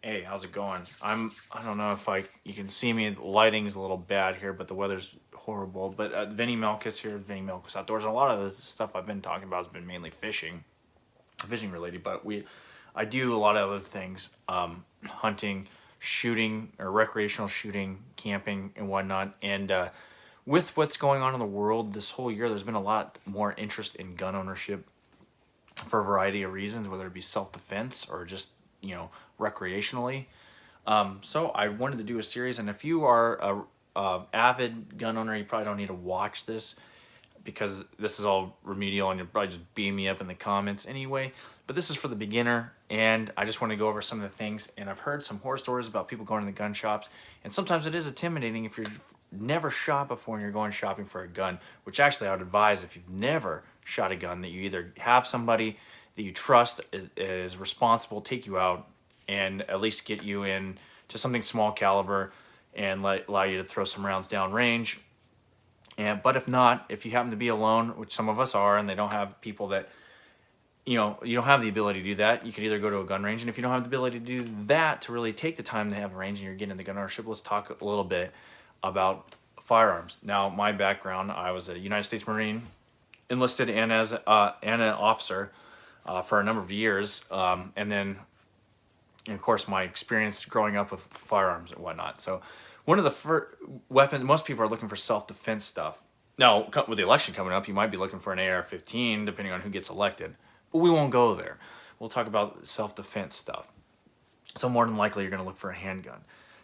Hey, how's it going? I don't know if you can see me. The lighting's a little bad here, but the weather's horrible. But Vinny Melkus here, Vinny Melkus Outdoors. And a lot of the stuff I've been talking about has been mainly fishing related. But I do a lot of other things, hunting, shooting, or recreational shooting, camping, and whatnot. And with what's going on in the world this whole year, there's been a lot more interest in gun ownership for a variety of reasons, whether it be self-defense or just, recreationally. So I wanted to do a series, and if you are a avid gun owner, you probably don't need to watch this because this is all remedial and you'll probably just beam me up in the comments anyway. But this is for the beginner, and I just want to go over some of the things. And I've heard some horror stories about people going to the gun shops, and sometimes it is intimidating if you've never shot before and you're going shopping for a gun, which actually I would advise, if you've never shot a gun, that you either have somebody that you trust is responsible, take you out, and at least get you in to something small caliber and allow you to throw some rounds down range. But if not, if you happen to be alone, which some of us are, and they don't have people that, you don't have the ability to do that, you could either go to a gun range. And if you don't have the ability to do that, to really take the time to have a range and you're getting into gun ownership, let's talk a little bit about firearms. Now, my background, I was a United States Marine, enlisted and as and an officer for a number of years, and then, of course, my experience growing up with firearms and whatnot. So one of the first weapons, most people are looking for self-defense stuff. Now, with the election coming up, you might be looking for an AR-15, depending on who gets elected. But we won't go there. We'll talk about self-defense stuff. So more than likely, you're going to look for a handgun.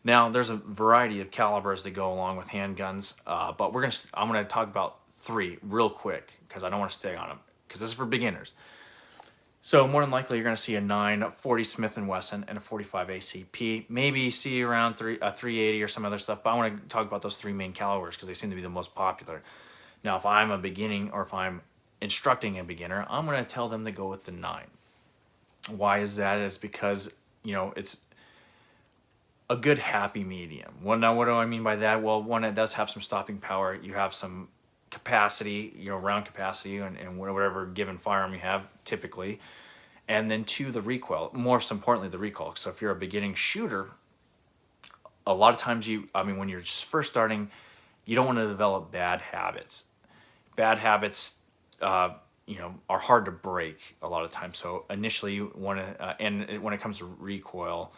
Now, there's a variety of calibers that go along with handguns, but I'm going to talk about three real quick because I don't want to stay on them because this is for beginners. So more than likely, you're going to see a 940 Smith & Wesson and a 45 ACP. Maybe you see around 380 or some other stuff, but I want to talk about those three main calibers because they seem to be the most popular. Now, if I'm a beginning or if I'm instructing a beginner, I'm going to tell them to go with the 9. Why is that? Is because, it's a good happy medium. Well, now what do I mean by that? Well, one, it does have some stopping power. You have some capacity, round capacity, and whatever given firearm you have typically. And then two, the recoil, most importantly, the recoil. So if you're a beginning shooter, a lot of times when you're just first starting, you don't want to develop bad habits. Bad habits, are hard to break a lot of times. So initially you want to, and when it comes to recoil,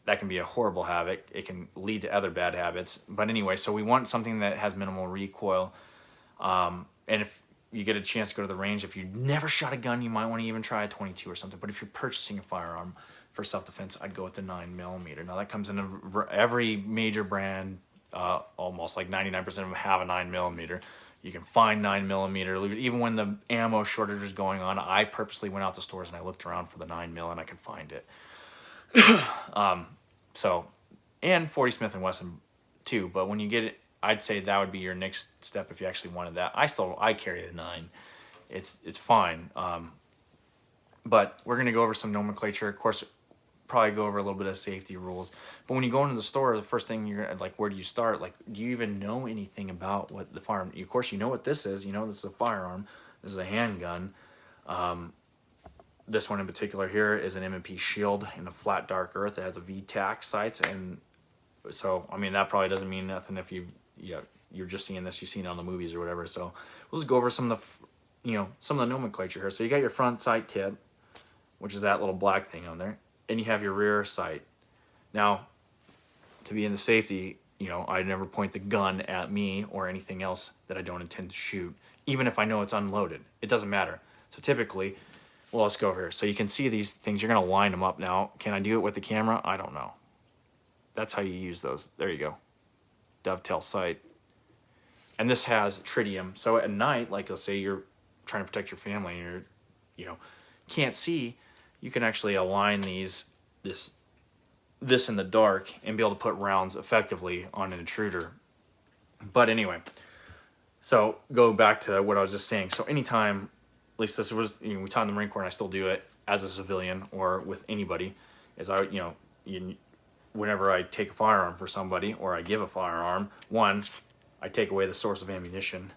that can be a horrible habit. It can lead to other bad habits. But anyway, so we want something that has minimal recoil. And if you get a chance to go to the range, if you've never shot a gun, you might want to even try a 22 or something. But if you're purchasing a firearm for self-defense, I'd go with the 9mm. Now that comes in every major brand, almost like 99% of them have a 9mm. You can find 9mm, even when the ammo shortage is going on. I purposely went out to stores and I looked around for the 9mm and I could find it. And 40 Smith & Wesson too, but when you get it, I'd say that would be your next step if you actually wanted that. I carry the 9. It's fine. But we're going to go over some nomenclature. Of course, probably go over a little bit of safety rules. But when you go into the store, the first thing you're like, where do you start? Like, do you even know anything about what the firearm? Of course, you know what this is. This is a firearm. This is a handgun. This one in particular here is an M&P Shield in a flat dark earth. It has a VTAC sights, and so that probably doesn't mean nothing if you're just seeing this, you've seen it on the movies or whatever. So we'll just go over some of the nomenclature here. So you got your front sight tip, which is that little black thing on there, and you have your rear sight. Now, to be in the safety, I never point the gun at me or anything else that I don't intend to shoot, even if I know it's unloaded. It doesn't matter. So typically, well, let's go over here. So you can see these things. You're going to line them up now. Can I do it with the camera? I don't know. That's how you use those. There you go. Dovetail sight. And this has tritium. So at night, like let's say you're trying to protect your family and you're, can't see, you can actually align this in the dark and be able to put rounds effectively on an intruder. But anyway, so go back to what I was just saying. So anytime, at least this was, we taught in the Marine Corps, and I still do it as a civilian or with anybody, is whenever I take a firearm for somebody or I give a firearm, one, I take away the source of ammunition.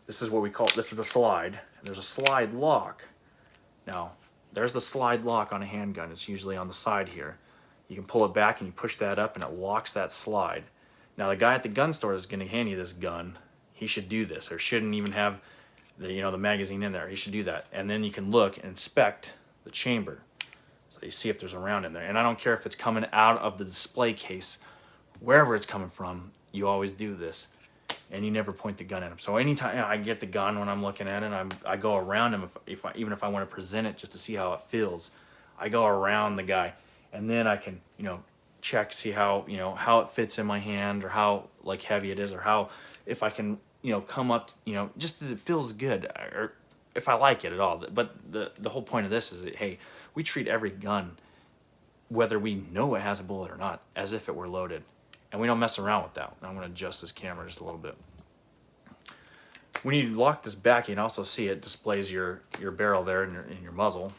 This is what we call, this is a slide. There's a slide lock. Now, there's the slide lock on a handgun. It's usually on the side here. You can pull it back and you push that up and it locks that slide. Now the guy at the gun store is going to hand you this gun. He should do this, or shouldn't even have the the magazine in there. He should do that, and then you can look and inspect the chamber, so you see if there's a round in there. And I don't care if it's coming out of the display case, wherever it's coming from. You always do this, and you never point the gun at him. So anytime I get the gun when I'm looking at it, I go around him. Even if I want to present it just to see how it feels, I go around the guy, and then I can check, see how how it fits in my hand, or how like heavy it is, or how if I can come up just that it feels good, or if I like it at all. But the whole point of this is that, hey, we treat every gun, whether we know it has a bullet or not, as if it were loaded, and we don't mess around with that. I'm going to adjust this camera just a little bit. When you lock this back, you can also see it displays your barrel there in your muzzle.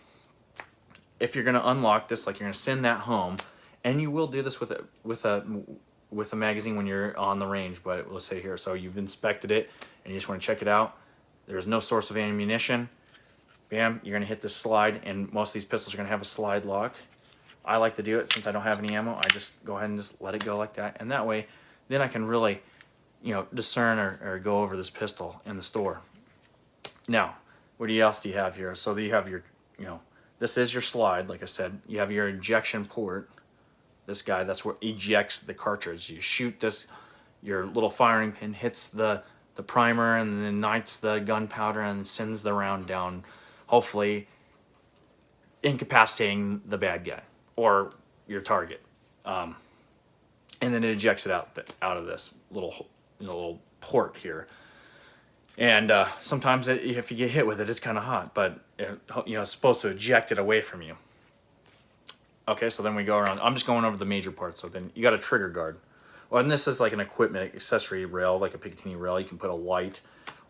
If you're going to unlock this, like you're going to send that home, and you will do this with a magazine when you're on the range, but let's say here, so you've inspected it and you just want to check it out. There's no source of ammunition. Bam, you're going to hit this slide, and most of these pistols are going to have a slide lock. I like to do it since I don't have any ammo. I just go ahead and just let it go like that, and that way then I can really discern or go over this pistol in the store. Now, what else do you have here? So you have your this is your slide. Like I said, you have your ejection port. This guy, that's what ejects the cartridge. You shoot this, your little firing pin hits the primer and then ignites the gunpowder and sends the round down, hopefully incapacitating the bad guy or your target. And then it ejects it out of this little port here. And sometimes if you get hit with it, it's kind of hot, but it's supposed to eject it away from you. Okay, so then we go around. I'm just going over the major parts. So then you got a trigger guard. Well, and this is like an equipment accessory rail, like a Picatinny rail. You can put a light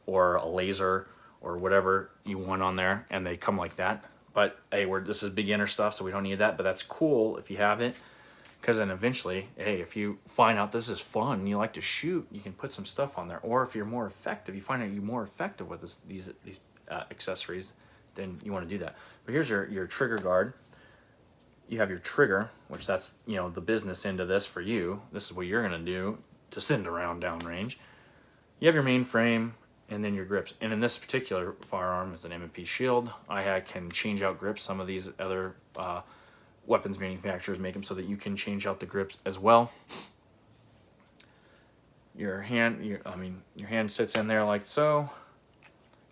or a laser or whatever you want on there, and they come like that. But hey, this is beginner stuff, so we don't need that. But that's cool if you have it, because then eventually, hey, if you find out this is fun and you like to shoot, you can put some stuff on there. Or if you're more effective, you find out you're more effective with these accessories, then you want to do that. But here's your trigger guard. You have your trigger, which that's the business end of this for you. This is what you're gonna do to send a round downrange. You have your main frame and then your grips. And in this particular firearm, it's an M&P Shield. I can change out grips. Some of these other weapons manufacturers make them so that you can change out the grips as well. Your hand sits in there like so.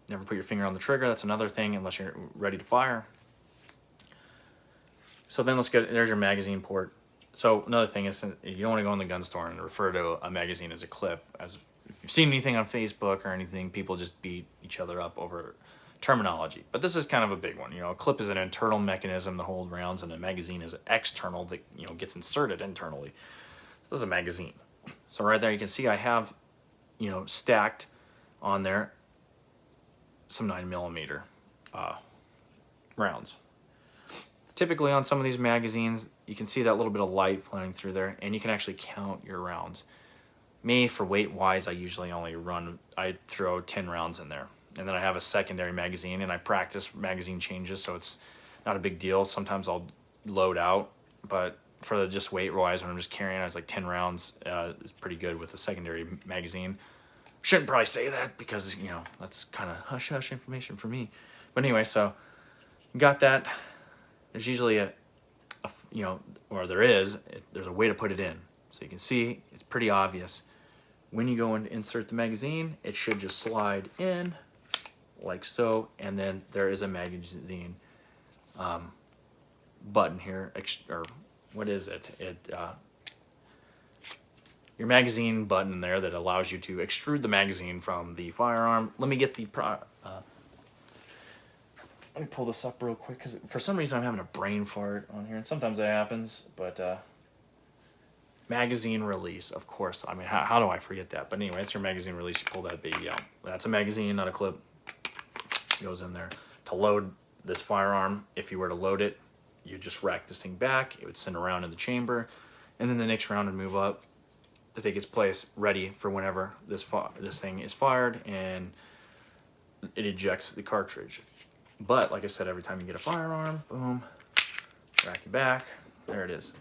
Never put your finger on the trigger. That's another thing unless you're ready to fire. So then there's your magazine port. So another thing is, you don't want to go in the gun store and refer to a magazine as a clip. As if you've seen anything on Facebook or anything, people just beat each other up over terminology. But this is kind of a big one. A clip is an internal mechanism to hold rounds, and a magazine is external that gets inserted internally. So this is a magazine. So right there you can see I have stacked on there some 9mm rounds. Typically on some of these magazines, you can see that little bit of light flowing through there, and you can actually count your rounds. Me, for weight-wise, I throw 10 rounds in there. And then I have a secondary magazine, and I practice magazine changes, so it's not a big deal. Sometimes I'll load out, but for just weight-wise, when I'm just carrying, I was like 10 rounds is pretty good with a secondary magazine. Shouldn't probably say that because, that's kind of hush-hush information for me. But anyway, so got that. There's usually there's a way to put it in. So you can see, it's pretty obvious. When you go and insert the magazine, it should just slide in like so, and then there is a magazine button here, or what is it? Your magazine button there that allows you to extrude the magazine from the firearm. Let me get let me pull this up real quick, because for some reason I'm having a brain fart on here, and sometimes it happens, but magazine release, of course. I mean, how do I forget that? But anyway, it's your magazine release. You pull that baby out. That's a magazine, not a clip. It goes in there. To load this firearm, if you were to load it, you just rack this thing back. It would send a round in the chamber, and then the next round would move up to take its place, ready for whenever this thing is fired, and it ejects the cartridge. But like I said, every time you get a firearm, boom, rack it back, there it is.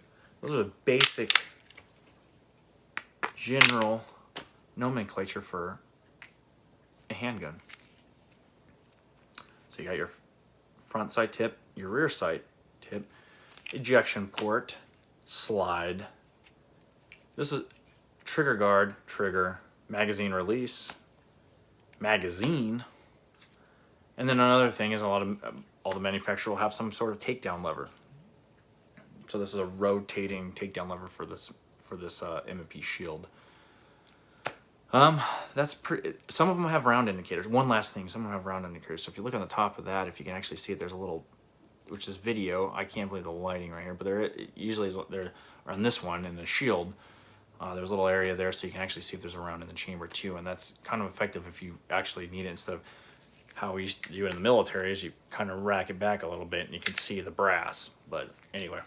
those are the basic general nomenclature for a handgun. So you got your front sight tip, your rear sight tip, ejection port, slide. This is trigger guard, trigger, magazine release, magazine. And then another thing is all the manufacturer will have some sort of takedown lever. So this is a rotating takedown lever for this M&P shield. That's pretty. Some of them have round indicators. One last thing, some of them have round indicators. So if you look on the top of that, if you can actually see it, there's a little, which is video. I can't believe the lighting right here, but they're on this one in the shield. There's a little area there, so you can actually see if there's a round in the chamber too, and that's kind of effective if you actually need it instead of how we used to do it in the military. Is you kind of rack it back a little bit and you can see the brass. But anyway,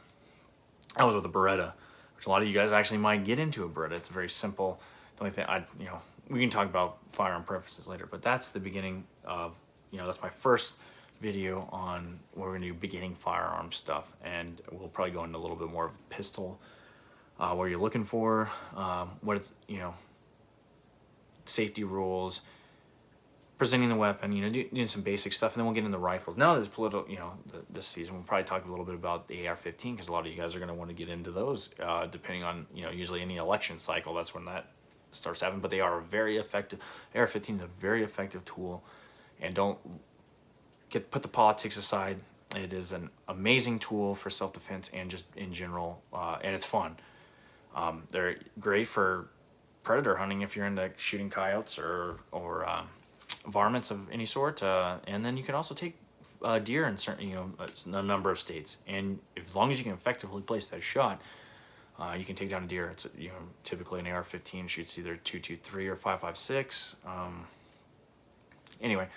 that was with the Beretta, which a lot of you guys actually might get into a Beretta. It's very simple. The only thing we can talk about firearm preferences later, but that's the beginning of, that's my first video on where we're gonna do beginning firearm stuff, and we'll probably go into a little bit more of pistol, what you're looking for, safety rules, presenting the weapon, doing some basic stuff, and then we'll get into rifles. Now this this season, we'll probably talk a little bit about the AR-15, because a lot of you guys are going to want to get into those, depending on, usually any election cycle, that's when that starts happening. But they are very effective. AR-15 is a very effective tool, and don't put the politics aside. It is an amazing tool for self-defense and just in general, and it's fun. They're great for predator hunting if you're into shooting coyotes or varmints of any sort, and then you can also take deer in certain, a number of states, and as long as you can effectively place that shot, you can take down a deer. It's typically an AR-15 shoots either 223 or 5.56. Anyway,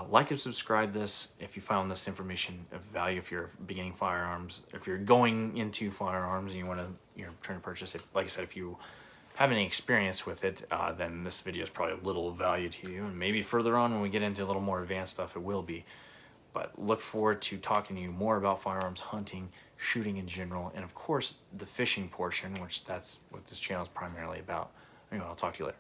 like and subscribe this if you found this information of value. If you're beginning firearms, if you're going into firearms and you want to, trying to purchase it. Like I said, if you have any experience with it, then this video is probably a little value to you, and maybe further on when we get into a little more advanced stuff, it will be. But look forward to talking to you more about firearms, hunting, shooting in general, and of course the fishing portion, which that's what this channel is primarily about. Anyway, I'll talk to you later.